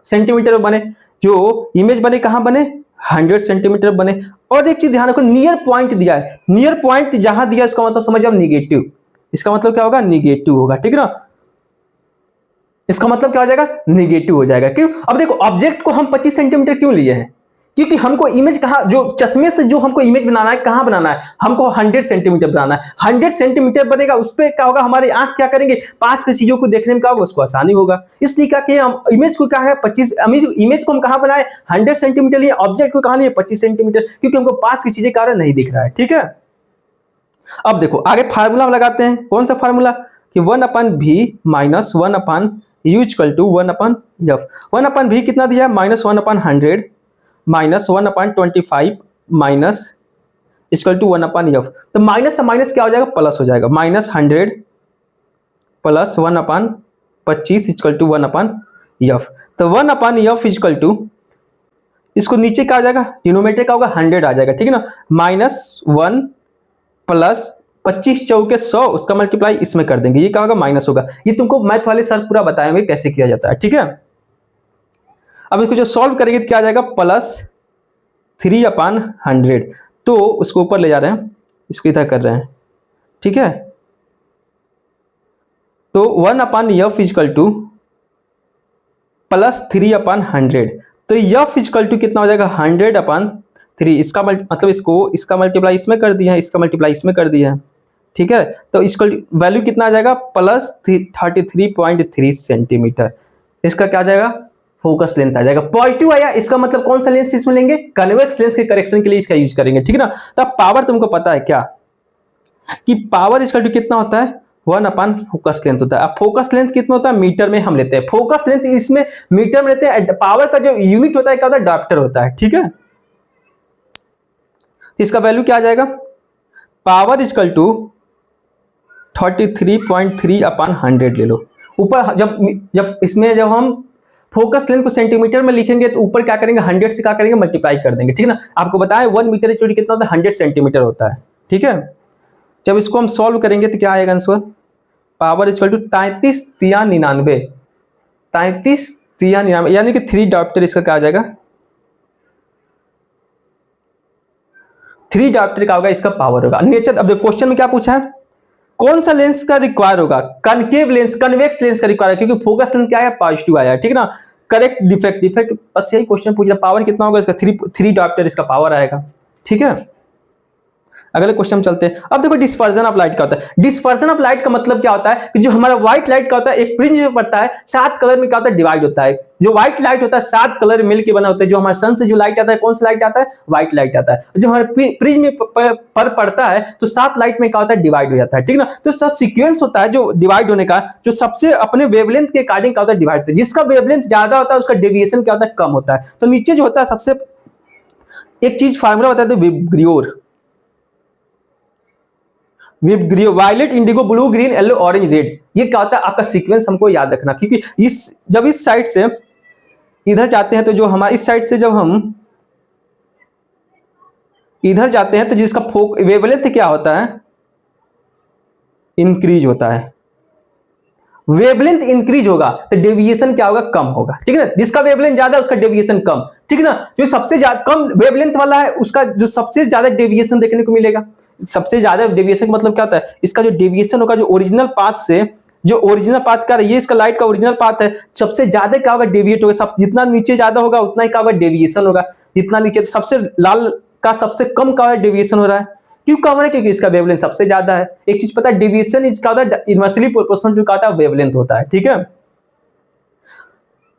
सेंटीमीटर बने, जो इमेज बने कहां बने, 100 सेंटीमीटर बने। और एक चीज ध्यान रखो, नियर पॉइंट दिया है, नियर पॉइंट जहां दिया इसका मतलब समझ जाओ निगेटिव, इसका मतलब क्या होगा, निगेटिव होगा, ठीक है ना। इसका मतलब क्या हो जाएगा, निगेटिव हो जाएगा। क्यों, अब देखो ऑब्जेक्ट को हम 25 सेंटीमीटर क्यों लिए हैं, क्योंकि हमको इमेज कहां, जो चश्मे से जो हमको इमेज बनाना है, कहां बनाना है, हमको 100 सेंटीमीटर बनाना है। 100 सेंटीमीटर बनेगा, उस पर क्या होगा, हमारी आंख क्या करेंगे, पास की चीजों को देखने में क्या होगा, उसको आसानी होगा। इसलिए क्या कि हम इमेज को क्या है 25, इमेज को हम कहां बनाए, 100 सेंटीमीटर लिए, ऑब्जेक्ट को कहां लिए 25 सेंटीमीटर, क्योंकि हमको पास की चीजें कारण नहीं दिख रहा है, ठीक है। अब देखो आगे फार्मूला लगाते हैं, कौन सा फार्मूला, कि 1/v minus 1/u equal to 1/f। 1/v कितना दिया, -1/100 minus 1/25 minus equal to 1/f। तो माइनस से माइनस क्या हो जाएगा, प्लस हो जाएगा, -100 प्लस 1/25 इक्वल टू 1/f। तो 1/f इक्वल टू, इसको नीचे क्या आ जाएगा, डिनोमिनेटर क्या होगा, 100 आ जाएगा, ठीक है ना। -1 प्लस 25 चौके 100, उसका मल्टीप्लाई इसमें कर देंगे, ये क्या होगा, माइनस होगा। ये तुमको मैथ वाले सर पूरा बताएंगे कैसे किया जाता है, ठीक है। अब इसको जो सॉल्व करेंगे तो क्या आ जाएगा, +3/100। तो उसको ऊपर ले जा रहे हैं, इसको इधर कर रहे हैं, ठीक है। तो 1/f इक्वल टू +3/100। तो f इक्वल टू कितना हो जाएगा, 100/3। इसका मतलब इसका मल्टीप्लाई इसमें कर दिया है, इसका मल्टीप्लाई इसमें कर दिया है, ठीक है। तो इसका वैल्यू कितना आ जाएगा, +33.3 सेंटीमीटर। इसका क्या आ जाएगा, फोकस लेंथ आ जाएगा। पॉजिटिव आया, इसका मतलब कौन सा लेंस इसमें लेंगे, कन्वेक्स लेंस के करेक्शन के लिए इसका यूज करेंगे, ठीक है ना। तो पावर तुमको पता है क्या, कि पावर इक्वल टू कितना होता है, 1/, फोकस लेंथ होता है। अब फोकस लेंथ कितना होता है, मीटर में हम लेते हैं, फोकस लेंथ इसमें मीटर में लेते हैं। पावर का जो यूनिट होता है क्या होता है, डायप्टर होता है, ठीक है। तो इसका वैल्यू क्या आ जाएगा, पावर इक्वल टू 33.3/100 ले लो। ऊपर जब इसमें जब हम फोकस लेंथ को सेंटीमीटर में लिखेंगे तो ऊपर क्या करेंगे, 100 से क्या करेंगे, मल्टीप्लाई कर देंगे, ठीक है ना। आपको बताया 1 मीटर चौड़ी कितना होता है, 100 सेंटीमीटर होता है, ठीक है। जब इसको हम सॉल्व करेंगे तो क्या आएगा आंसर, पावर इक्वल टू 33 यानी कि 3 डायप्टर, इसका क्या आ जाएगा, 3 डायप्टर का होगा, इसका पावर होगा। नेचर, अब देखो क्वेश्चन में क्या पूछा है, कौन सा लेंस का रिक्वायर होगा, कनकेव लेंस, कन्वेक्स लेंस का रिक्वायर है, क्योंकि फोकस लेंथ क्या है, पॉजिटिव आया, ठीक है ना। करेक्ट, डिफेक्ट बस यही क्वेश्चन पूछ रहा, पावर कितना होगा इसका, 3 डायप्टर इसका पावर आएगा, ठीक है। अगले क्वेश्चन चलते हैं। अब देखो डिस्पर्जन ऑफ लाइट क्या होता है। डिस्पर्जन ऑफ लाइट का मतलब क्या होता है कि जो हमारा व्हाइट लाइट का होता है, एक प्रिज्म में पड़ता है, 7 कलर में क्या होता है, डिवाइड होता है। जो व्हाइट लाइट होता है 7 कलर मिलकर बना होता है। जो हमारे सन से जो लाइट आता है, कौन सा लाइट आता है, व्हाइट लाइट आता है। जो हमारे प्रिज्म पर पड़ता है तो 7 लाइट में क्या होता है, डिवाइड हो जाता है, ठीक ना। तो सब सीक्वेंस होता है जो डिवाइड होने का, जो सबसे अपने वेवलेंथ के अकॉर्डिंग क्या होता है, डिवाइड होता है। जिसका वेवलेंथ ज्यादा होता है उसका डेविएशन क्या होता है, कम होता है। तो नीचे जो होता है सबसे एक चीज फार्मूला बताते हैं, VIBGYOR, violet, indigo, blue, green, yellow, orange, red. ये क्या होता है आपका सीक्वेंस, हमको याद रखना, क्योंकि जब इस साइड से इधर जाते हैं तो जो हमारे इस साइड से जब हम इधर जाते हैं तो जिसका वेवलेंथ क्या होता है, इंक्रीज होता है। वेवलेंथ इंक्रीज होगा तो डेविएशन क्या होगा, कम होगा, ठीक है ना। जिसका वेवलेंथ ज्यादा है उसका डेविएशन कम, ठीक है ना। जो सबसे ज्यादा कम वेवलेंथ वाला है उसका जो सबसे ज्यादा डेविएशन देखने को मिलेगा। सबसे ज्यादा डेविएशन का मतलब क्या होता है, इसका जो डेविएशन होगा, जो ओरिजिनल पाथ से, जो ओरिजिनल पाथ का ये इसका लाइट का ओरिजिनल पाथ है, सबसे ज्यादा क्या होगा, डेविएट होगा। जितना नीचे ज्यादा होगा उतना ही क्या होगा, डेविएशन होगा। जितना नीचे, तो सबसे लाल का सबसे कम का डेविएशन हो रहा है। क्यों कम है, क्योंकि इसका वेवलेंथ सबसे ज्यादा है। एक चीज पता है, डेविएशन इज का होता है इनवर्सली प्रोपोर्शनल टू का होता है वेवलेंथ होता है, ठीक है।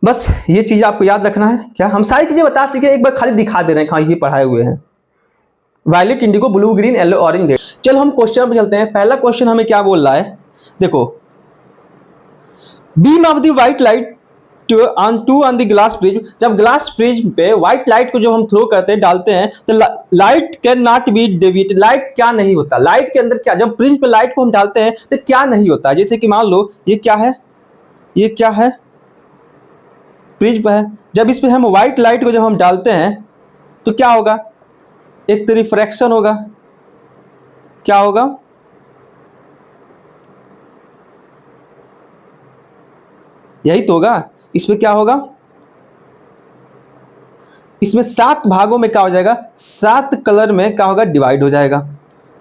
बस ये चीज आपको याद रखना है। क्या हम सारी चीजें बता सके, एक बार खाली दिखा दे रहे हैं, हाँ ये पढ़ाए हुए हैं, violet, indigo, blue, green, yellow, orange, red. चलो हम क्वेश्चन पे चलते हैं। पहला क्वेश्चन हमें क्या बोल रहा है, देखो, beam of the white light to on the glass bridge, जब ग्लास ब्रिज पे व्हाइट लाइट को जब हम थ्रो करते हैं, डालते हैं, तो light can not be deviated, light क्या नहीं होता, लाइट के अंदर क्या, जब ब्रिज पे लाइट को हम डालते हैं तो क्या नहीं होता, जैसे कि मान लो ये क्या है, ये क्या है, ब्रिज पे है, जब इस पे हम व्हाइट लाइट को जब हम डालते हैं तो क्या होगा, एक तो रिफ्रैक्शन होगा, क्या होगा, यही तो होगा, इसमें क्या होगा, इसमें 7 भागों में क्या हो जाएगा, 7 कलर में क्या होगा, डिवाइड हो जाएगा।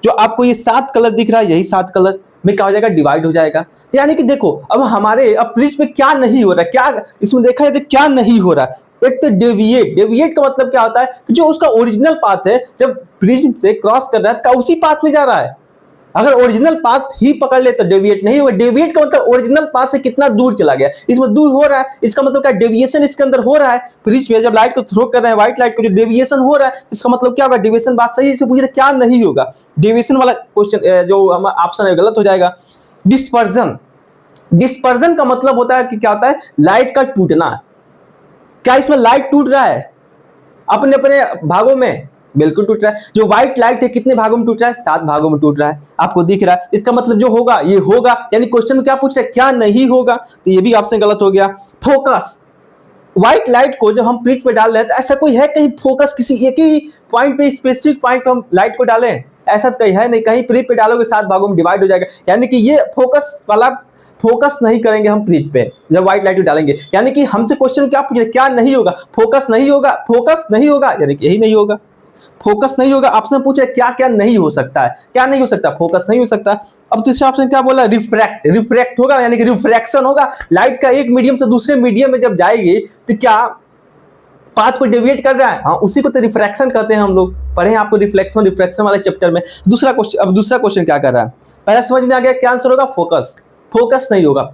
जो आपको ये 7 कलर दिख रहा है, यही 7 कलर में क्या हो जाएगा, डिवाइड हो जाएगा। तो यानी कि देखो, अब हमारे अब ब्रिज में क्या नहीं हो रहा है, क्या इसमें देखा जाए तो क्या नहीं हो रहा है, एक तो डेविएट, डेविएट का मतलब क्या होता है कि जो उसका ओरिजिनल पाथ है, जब ब्रिज से क्रॉस कर रहा है तो उसी पाथ में जा रहा है। अगर ओरिजिनल पाथ ही पकड़ ले तो डेविएट नहीं होगा। डेविएट का मतलब ओरिजिनल पाथ से कितना दूर चला गया, इसमें दूर हो रहा है, इसका मतलब क्या, डेविएशन इसके अंदर हो रहा है। ब्रिज पे जब लाइट को थ्रो कर रहे हैं, व्हाइट लाइट को, जो डेविएशन हो रहा है, इसका मतलब क्या होगा, डेविएशन। बात सही से पूछे क्या नहीं होगा, डेविएशन वाला क्वेश्चन जो हमारा ऑप्शन है गलत हो जाएगा। डिस्पर्जन, डिस्पर्जन का मतलब होता है कि क्या होता है, लाइट का टूटना। क्या इसमें लाइट टूट रहा है अपने अपने भागों में, बिल्कुल टूट रहा है। जो व्हाइट लाइट है कितने भागों में टूट रहा है, 7 भागों में टूट रहा है, आपको दिख रहा है। इसका मतलब जो होगा ये होगा, यानी क्वेश्चन में क्या पूछ रहा है, क्या नहीं होगा, तो ये भी आपसे गलत हो गया। फोकस, व्हाइट लाइट को जब हम ब्रिज पे डाल रहे हैं तो ऐसा कोई है कहीं फोकस किसी एक ही पॉइंट पे, स्पेसिफिक पॉइंट पे हम लाइट को डालें, ऐसा तो कहीं है नहीं, कहीं ब्रिज पे डालोगे 7 भागों में डिवाइड हो जाएगा। यानी कि ये फोकस वाला, फोकस नहीं करेंगे हम ब्रिज पे जब व्हाइट लाइट डालेंगे। यानी कि हमसे क्वेश्चन क्या पूछ रहे, क्या नहीं होगा, फोकस नहीं होगा, फोकस नहीं होगा, यानी कि यही नहीं होगा, फोकस नहीं होगा। ऑप्शन पूछे क्या क्या नहीं हो सकता है, क्या नहीं हो सकता, फोकस नहीं हो सकता। अब तीसरा ऑप्शन क्या बोला, रिफ्रैक्ट, रिफ्रैक्ट होगा, यानी कि रिफ्रैक्शन होगा। लाइट का एक मीडियम से दूसरे मीडियम में जब जाएगी तो क्या पाथ को डेविएट कर रहा है, हाँ उसी को तो रिफ्रैक्शन कहते हैं, हम लोग पढ़े हैं आपको रिफ्लेक्शन, रिफ्रैक्शन वाले चैप्टर में। दूसरा क्वेश्चन, अब दूसरा क्वेश्चन क्या कर रहा है, पहला समझ में आ गया, क्या आंसर होगा, फोकस, फोकस नहीं होगा।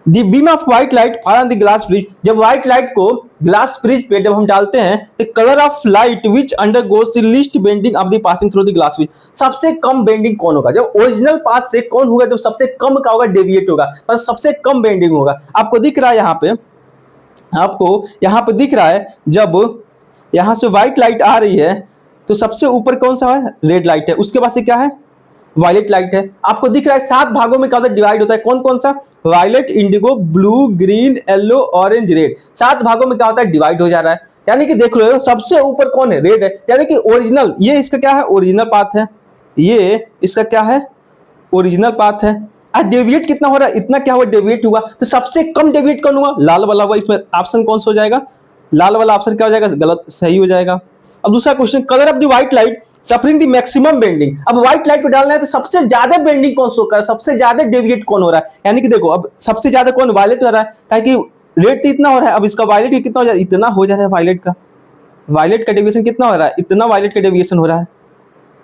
The beam of white light fall on the glass bridge, जब व्हाइट लाइट को ग्लास ब्रिज पे जब हम डालते हैं तो colour of light which undergoes the least bending of the passing through the glass bridge, सबसे कम बेंडिंग कौन होगा, जब ओरिजिनल पाथ से कौन होगा, जब सबसे कम का होगा, डेविएट होगा, और सबसे कम बेंडिंग होगा। आपको दिख रहा है यहाँ पे, आपको यहाँ पे दिख रहा है, जब यहाँ से व्हाइट लाइट आ रही है तो सबसे ऊपर कौन सा है, रेड लाइट है, उसके बाद से क्या है, वायलेट लाइट है। आपको दिख रहा है 7 भागों में क्या डिवाइड होता है, कौन कौन सा, violet, indigo, blue, green, yellow, orange, red, 7 भागों में क्या होता है, डिवाइड हो जा रहा है। यानी कि देख रहे हो सबसे ऊपर कौन है, रेड है, यानी कि ओरिजिनल, ये इसका क्या है, ओरिजिनल पाथ है, ये इसका क्या है, ओरिजिनल पाथ है। आज डेविएट कितना हो रहा है, इतना क्या हुआ, डेविएट हुआ, तो सबसे कम डेविएट कौन हुआ, लाल वाला हुआ। इसमें ऑप्शन कौन सा हो जाएगा, लाल वाला ऑप्शन क्या हो जाएगा, गलत, सही हो जाएगा। अब दूसरा question, colour of the white light suffering the maximum bending, अब व्हाइट लाइट को डालना है तो सबसे ज्यादा बेंडिंग कौन सा होगा, सबसे ज्यादा डेविएट कौन हो रहा है। यानी कि देखो अब सबसे ज्यादा कौन, वायलेट हो रहा है, कि रेड तो इतना हो रहा है, अब इसका वायलेट भी कितना हो जाए, इतना हो जा रहा है, वायलेट का, वायलेट का डेविएशन कितना हो रहा है, इतना वायलेट का डेविएशन हो रहा है,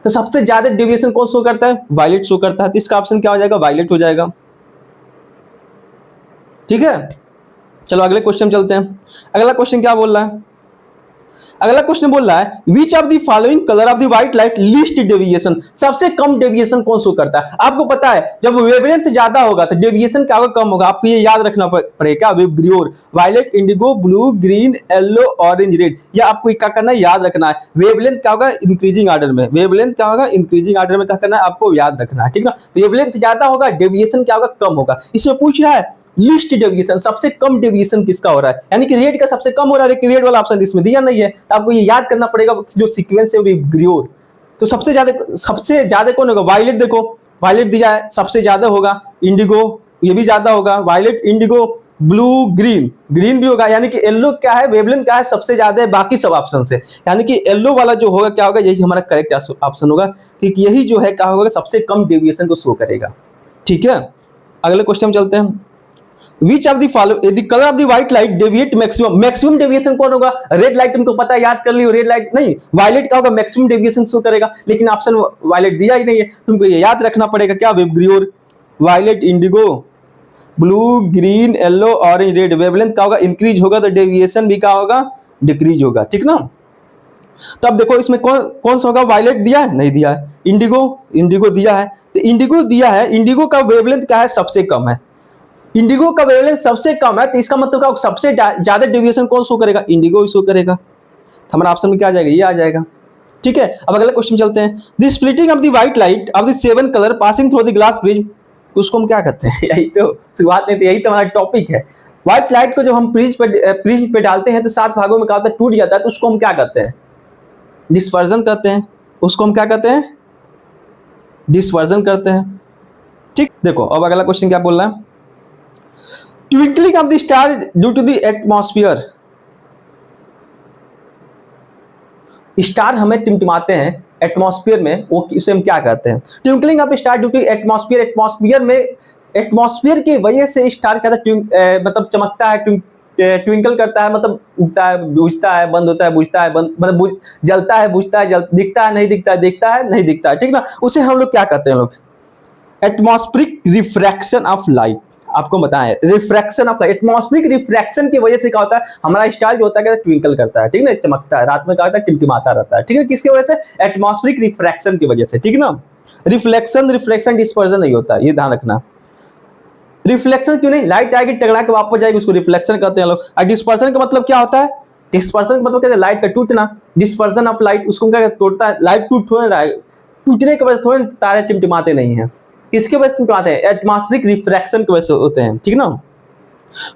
तो सबसे ज्यादा डेविएशन कौन शो करता है, वायलेट शो करता है, तो इसका ऑप्शन क्या हो जाएगा, वायलेट हो जाएगा। ठीक है, चलो अगले क्वेश्चन चलते हैं। अगला क्वेश्चन क्या बोल रहा है, अगला क्वेश्चन बोल रहा है which of the following colour of the white light least deviation, सबसे कम डेविएशन कौन शो करता है। आपको पता है जब वेवलेंथ ज्यादा होगा तो डेविएशन क्या होगा, कम होगा। आपको ये याद रखना पड़ेगा, VIBGYOR, violet, indigo, blue, green, yellow, orange, red, ये आपको क्या करना है, याद रखना है। वेवलेंथ क्या होगा, इंक्रीजिंग ऑर्डर में, वेवलेंथ क्या होगा, इंक्रीजिंग ऑर्डर में क्या करना है, आपको याद रखना है, ठीक ना। वेवलेंथ ज्यादा होगा, डेविएशन क्या होगा, कम होगा। इसमें पूछ रहा है लीस्ट डेविएशन, सबसे कम डेविएशन किसका हो रहा है, यानी कि रेड का सबसे कम हो रहा है, लेकिन रेड वाला ऑप्शन इसमें दिया नहीं है, तो आपको ये याद करना पड़ेगा जो सीक्वेंस है वो विब्रियोर। तो सबसे ज्यादा कौन होगा, वायलेट, देखो वायलेट दिया है सबसे ज्यादा होगा, इंडिगो ये भी ज्यादा होगा, violet, indigo, blue, green, green भी होगा, यानी कि येलो क्या है, वेवलेंथ क्या है, सबसे ज्यादा है बाकी सब ऑप्शन से, यानी कि येलो वाला जो होगा क्या होगा, यही हमारा करेक्ट ऑप्शन होगा, क्योंकि यही जो है क्या होगा, सबसे कम डेविएशन को शो करेगा। ठीक है, अगले क्वेश्चन चलते हैं। Which of the follow the color of the white light deviate maximum, maximum deviation कौन होगा, रेड लाइट तुमको पता है, याद कर लियो, रेड लाइट नहीं, वायलेट का होगा, मैक्सिमम डेविएशन शो करेगा, लेकिन ऑप्शन वायलेट दिया ही नहीं है, तुमको ये याद रखना पड़ेगा, क्या VIBGYOR, violet, indigo, blue, green, yellow, orange, red. Wavelength क्या होगा? इंक्रीज होगा तो डेविएशन भी क्या होगा? डिक्रीज होगा, ठीक ना। तो अब देखो इसमें कौन कौन सा होगा? वायलेट दिया है? नहीं दिया है। इंडिगो, इंडिगो दिया है। तो इंडिगो दिया है, इंडिगो का वेवलेंथ क्या है? सबसे कम है। इंडिगो का वेवलेंथ सबसे कम है, तो इसका मतलब क्या? सबसे ज्यादा डेविएशन कौन शो करेगा? इंडिगो शो करेगा। तो हमारा ऑप्शन में क्या आ जाएगा? ये आ जाएगा, ठीक है। अब अगला क्वेश्चन चलते हैं। The splitting of the white light of the 7 colour passing through the glass bridge, उसको हम क्या कहते हैं? यही तो शुरुआत में, तो यही तो हमारा टॉपिक है। व्हाइट लाइट को जब हम प्रिज्म पे डालते हैं तो 7 भागों में क्या होता है? टूट जाता है, तो उसको हम क्या कहते हैं? डिस्पर्जन कहते हैं। उसको हम क्या कहते हैं? डिस्पर्जन करते हैं, ठीक। देखो अब अगला क्वेश्चन क्या बोल रहा है? Twinkling of the star due to the atmosphere. Star हमें टिमटिमाते हैं एटमॉस्फेयर में, वो इसे हम क्या कहते हैं? Twinkling of star due to atmosphere. Atmosphere में, एटमॉस्फेयर की वजह से स्टार कहता है मतलब चमकता है, ट्विंकल करता है, मतलब उगता है, बुझता है, बंद होता है, बुझता है, बंद, मतलब जलता है, बुझता है, दिखता है, नहीं दिखता है, दिखता है, नहीं दिखता है, ठीक ना। उसे हम लोग क्या कहते हैं? लोग एटमॉस्फेरिक रिफ्रैक्शन ऑफ लाइट। आपको बताएं, refraction of light, atmospheric refraction की वजह से क्या होता है? हमारा स्टार जो होता है ट्विंकल करता है, ठीक ना, चमकता है, रात में क्या होता है? टिमटिमाता रहता है, ठीक है। किसकी वजह से? एटमॉस्फेरिक रिफ्रैक्शन की वजह से, ठीक ना। रिफ्लेक्शन, रिफ्लेक्शन डिस्पर्जन नहीं होता, ये ध्यान रखना। रिफ्लेक्शन क्यों नहीं? लाइट आएगी, टकरा के वापस जाएगी, उसको रिफ्लेक्शन कहते हैं लोग। और डिस्पर्सन का मतलब क्या होता है? डिस्पर्सन का मतलब क्या है? लाइट का टूटना। डिस्पर्सन ऑफ लाइट, उसको क्या तोड़ता है? लाइट टूटने की वजह से थोड़े तारे टिमटिमाते नहीं है। किसके वजह से टिमटिमाते हैं? एटमॉस्फेरिक रिफ्रैक्शन की वजह से होते हैं, ठीक ना।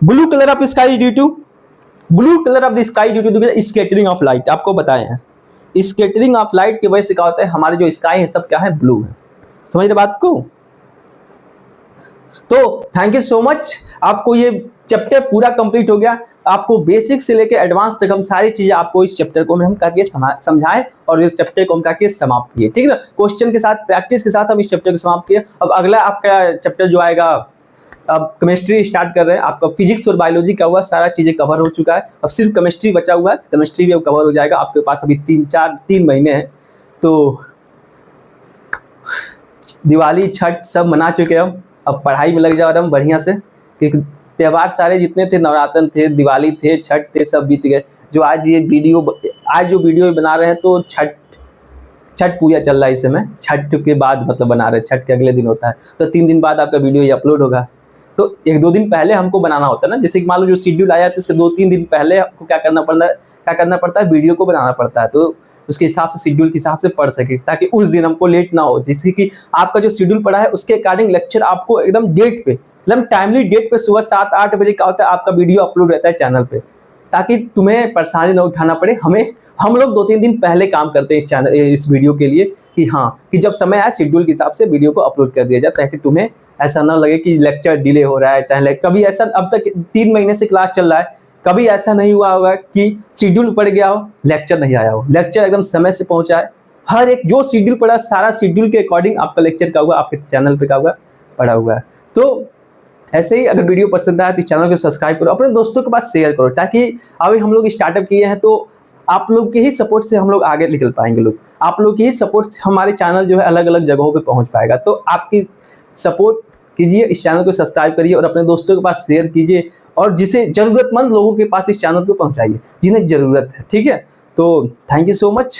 Blue colour of sky due to, blue colour of the sky due to scattering of light. आपको बताए हैं स्कैटरिंग ऑफ लाइट की वजह से क्या होता है? हमारे जो स्काई है सब क्या है? ब्लू है। समझ रहे बात को? तो थैंक यू सो मच। आपको ये चैप्टर पूरा कंप्लीट हो गया। आपको बेसिक से लेकर एडवांस तक हम सारी चीजें आपको इस चैप्टर को हम करके समझाएं और इस चैप्टर को हम करके समाप्त किए, ठीक है ना। क्वेश्चन के साथ, प्रैक्टिस के साथ हम इस चैप्टर को समाप्त किए। अब अगला आपका चैप्टर जो आएगा, अब केमिस्ट्री स्टार्ट कर रहे हैं। आपका फिजिक्स और बायोलॉजी का हुआ सारा चीजें कवर हो चुका है, अब सिर्फ केमिस्ट्री बचा हुआ है। केमिस्ट्री भी अब कवर हो जाएगा। आपके पास अभी 3 महीने हैं, तो दिवाली, छठ सब मना चुके हैं हम। अब पढ़ाई में लग जाओ एकदम बढ़िया से, क्योंकि त्योहार सारे जितने थे, नवरात्र थे, दिवाली थे, छठ थे, सब बीत गए। जो आज जो वीडियो बना रहे हैं तो छठ पूजा चल रहा है इस समय। छठ के बाद मतलब बना रहे हैं, छठ के अगले दिन होता है, तो 3 दिन बाद आपका वीडियो ये अपलोड होगा। तो 1-2 दिन पहले हमको बनाना होता है ना, जैसे कि मान लो जो शेड्यूल आया तो उसके 2-3 दिन पहले आपको क्या करना पड़ता है? वीडियो को बनाना पड़ता है। तो उसके हिसाब से, शेड्यूल के हिसाब से पढ़ सके, ताकि उस दिन हमको लेट ना हो। जैसे कि आपका जो शेड्यूल पड़ा है उसके अकॉर्डिंग लेक्चर आपको एकदम डेट पे, एकदम टाइमली डेट पे सुबह 7-8 बजे क्या होता है? आपका वीडियो अपलोड रहता है चैनल पे, ताकि तुम्हें परेशानी ना उठाना पड़े। हम लोग 2-3 दिन पहले काम करते हैं इस वीडियो के लिए, कि हाँ, कि जब समय आए शेड्यूल के हिसाब से वीडियो को अपलोड कर दिया जाए, ताकि तुम्हें ऐसा ना लगे कि लेक्चर डिले हो रहा है। चाहे कभी ऐसा, अब तक 3 महीने से क्लास चल रहा है, कभी ऐसा नहीं हुआ होगा कि शेड्यूल पड़ गया हो, लेक्चर नहीं आया हो। लेक्चर एकदम समय से पहुंचा है। हर एक जो शेड्यूल पड़ा, सारा शेड्यूल के अकॉर्डिंग आपका लेक्चर का हुआ, आपके चैनल पे का हुआ, पड़ा हुआ है। तो ऐसे ही अगर वीडियो पसंद आए तो चैनल को सब्सक्राइब करो, अपने दोस्तों के पास शेयर करो, ताकि अभी हम लोग स्टार्टअप किए हैं, तो आप लोग के ही सपोर्ट से हम लोग आगे निकल पाएंगे। लोग आप लोग के ही सपोर्ट से हमारे चैनल जो है अलग अलग जगहों पे पहुंच पाएगा। तो आपकी सपोर्ट कीजिए, इस चैनल को सब्सक्राइब करिए और अपने दोस्तों के पास शेयर कीजिए, और जिसे जरूरतमंद लोगों के पास इस चैनल को पहुंचाइए, जिन्हें जरूरत है, ठीक है। तो थैंक यू सो मच।